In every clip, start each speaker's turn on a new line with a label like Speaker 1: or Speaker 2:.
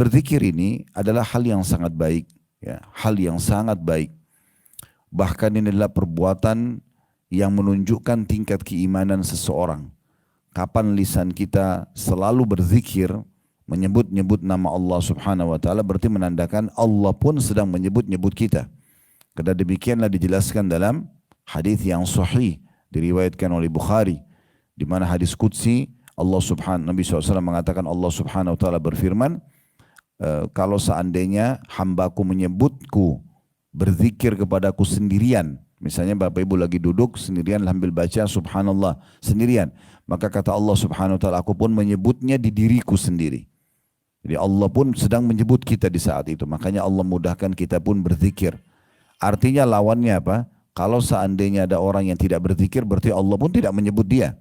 Speaker 1: Berzikir ini adalah hal yang sangat baik, ya, hal yang sangat baik. Bahkan ini adalah perbuatan yang menunjukkan tingkat keimanan seseorang. Kapan lisan kita selalu berzikir, menyebut-nyebut nama Allah Subhanahu wa taala, berarti menandakan Allah pun sedang menyebut-nyebut kita. Karena demikianlah dijelaskan dalam hadis yang sahih diriwayatkan oleh Bukhari, di mana hadis qudsi Nabi SAW mengatakan, Allah Subhanahu wa taala berfirman, kalau seandainya hambaku menyebutku, berzikir kepadaku sendirian, misalnya Bapak Ibu lagi duduk sendirian sambil baca subhanallah sendirian, maka kata Allah Subhanahu wa taala, aku pun menyebutnya di diriku sendiri. Jadi Allah pun sedang menyebut kita di saat itu. Makanya Allah mudahkan kita pun berzikir. Artinya lawannya apa? Kalau seandainya ada orang yang tidak berzikir, berarti Allah pun tidak menyebut dia.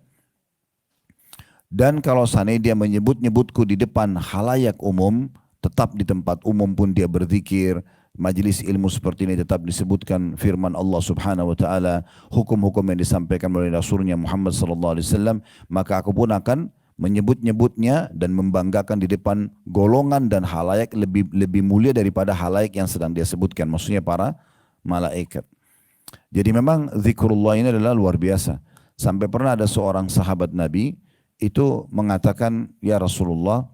Speaker 1: Dan kalau seandainya dia menyebut-nyebutku di depan halayak umum, tetap di tempat umum pun dia berzikir, majelis ilmu seperti ini tetap disebutkan firman Allah Subhanahu wa taala, hukum-hukum yang disampaikan oleh Rasulnya Muhammad sallallahu alaihi wasallam, maka aku pun akan menyebut-nyebutnya dan membanggakan di depan golongan dan halayak lebih mulia daripada halayak yang sedang dia sebutkan, maksudnya para malaikat. Jadi memang zikrullah ini adalah luar biasa. Sampai pernah ada seorang sahabat Nabi itu mengatakan, ya Rasulullah,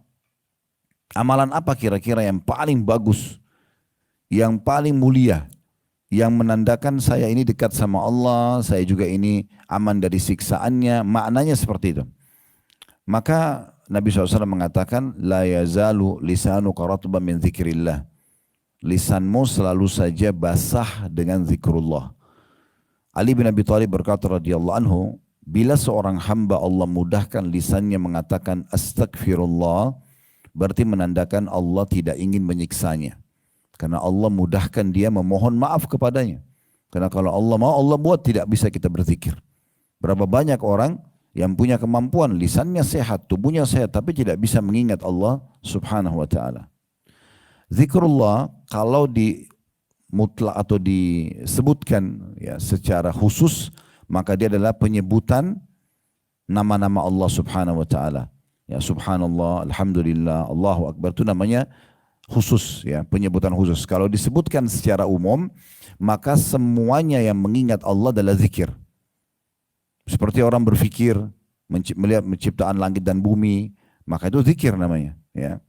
Speaker 1: amalan apa kira-kira yang paling bagus, yang paling mulia, yang menandakan saya ini dekat sama Allah, saya juga ini aman dari siksaannya, maknanya seperti itu. Maka Nabi SAW mengatakan, la yazalu lisanuka ratban min zikrillah. Lisanmu selalu saja basah dengan zikrullah. Ali bin Abi Thalib berkata radhiyallahu anhu, bila seorang hamba Allah mudahkan lisannya mengatakan astagfirullah, berarti menandakan Allah tidak ingin menyiksanya. Karena Allah mudahkan dia memohon maaf kepadanya. Karena kalau Allah mau, Allah buat tidak bisa kita berzikir. Berapa banyak orang yang punya kemampuan, lisannya sehat, tubuhnya sehat, tapi tidak bisa mengingat Allah Subhanahu wa ta'ala. Zikrullah kalau di mutlak atau disebutkan ya secara khusus, maka dia adalah penyebutan nama-nama Allah Subhanahu wa taala. Ya, subhanallah, alhamdulillah, Allahu akbar, itu namanya khusus, ya, penyebutan khusus. Kalau disebutkan secara umum, maka semuanya yang mengingat Allah adalah zikir. Seperti orang berfikir, melihat menciptaan langit dan bumi, maka itu zikir namanya, ya.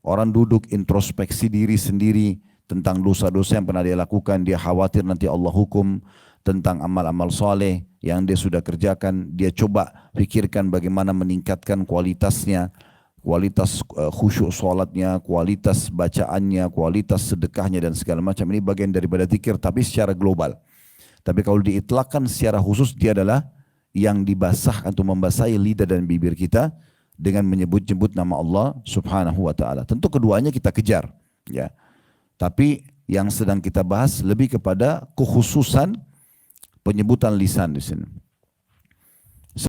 Speaker 1: Orang duduk introspeksi diri sendiri tentang dosa-dosa yang pernah dia lakukan, dia khawatir nanti Allah hukum, tentang amal-amal soleh yang dia sudah kerjakan, dia coba pikirkan bagaimana meningkatkan kualitasnya, kualitas khusyuk sholatnya, kualitas bacaannya, kualitas sedekahnya dan segala macam. Ini bagian daripada zikir tapi secara global. Tapi kalau diitlakkan secara khusus, dia adalah yang dibasah atau membasahi lidah dan bibir kita dengan menyebut-nyebut nama Allah Subhanahu wa taala. Tentu keduanya kita kejar, ya. Tapi yang sedang kita bahas lebih kepada kekhususan penyebutan lisan di sini.